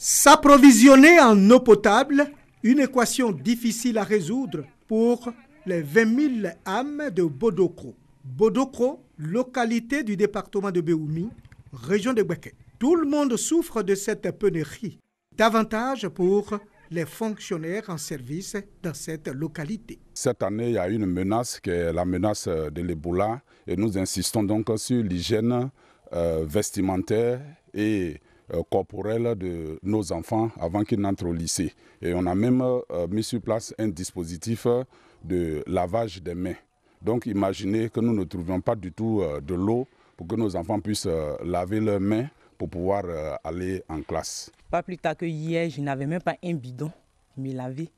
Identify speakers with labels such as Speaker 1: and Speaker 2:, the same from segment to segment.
Speaker 1: S'approvisionner en eau potable, une équation difficile à résoudre pour les 20 000 âmes de Bodokro. Bodokro, localité du département de Béoumi, région de Bouaké. Tout le monde souffre de cette pénurie. Davantage pour les fonctionnaires en service dans cette localité.
Speaker 2: Cette année, il y a une menace qui est la menace de l'Ebola et nous insistons donc sur l'hygiène vestimentaire et corporelle de nos enfants avant qu'ils n'entrent au lycée. Et on a même mis sur place un dispositif de lavage des mains. Donc imaginez que nous ne trouvions pas du tout de l'eau pour que nos enfants puissent laver leurs mains pour pouvoir aller en classe.
Speaker 3: Pas plus tard que hier, je n'avais même pas un bidon pour me laver.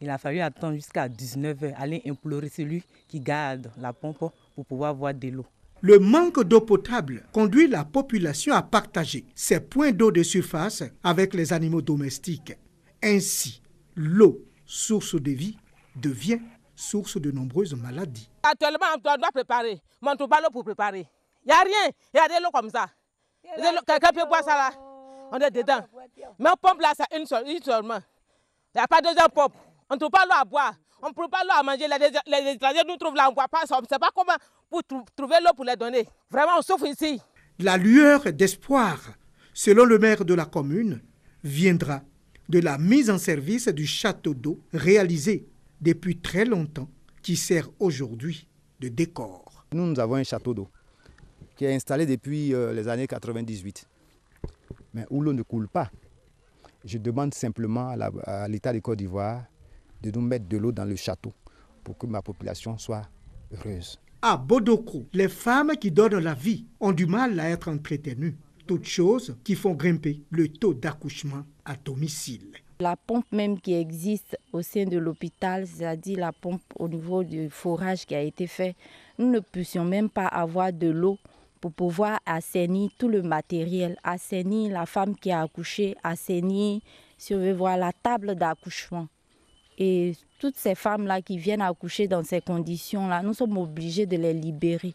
Speaker 3: Il a fallu attendre jusqu'à 19h, aller implorer celui qui garde la pompe pour pouvoir boire de l'eau.
Speaker 1: Le manque d'eau potable conduit la population à partager ses points d'eau de surface avec les animaux domestiques. Ainsi, l'eau, source de vie, devient source de nombreuses maladies.
Speaker 4: Actuellement, on doit préparer, mais on ne trouve pas l'eau pour préparer. Il n'y a rien, il y a de l'eau comme ça. Quelqu'un peut boire ça là, on est dedans. Mais on pompe là, c'est une seulement. Il n'y a pas de deuxième pompe. On ne trouve pas l'eau à boire, on ne trouve pas l'eau à manger. Les étrangers nous trouvent là, on ne voit pas ça. On ne sait pas comment pour trouver l'eau pour les donner. Vraiment, on souffre ici.
Speaker 1: La lueur d'espoir, selon le maire de la commune, viendra de la mise en service du château d'eau réalisé depuis très longtemps, qui sert aujourd'hui de décor.
Speaker 5: Nous avons un château d'eau qui est installé depuis les années 98, mais où l'eau ne coule pas. Je demande simplement à l'État de Côte d'Ivoire de nous mettre de l'eau dans le château pour que ma population soit heureuse.
Speaker 1: À Bodokro, les femmes qui donnent la vie ont du mal à être entretenues, toutes choses qui font grimper le taux d'accouchement à domicile.
Speaker 6: La pompe même qui existe au sein de l'hôpital, c'est-à-dire la pompe au niveau du forage qui a été fait, nous ne puissions même pas avoir de l'eau pour pouvoir assainir tout le matériel, assainir la femme qui a accouché, assainir, si on veut voir, la table d'accouchement. Et toutes ces femmes-là qui viennent accoucher dans ces conditions-là, nous sommes obligés de les libérer.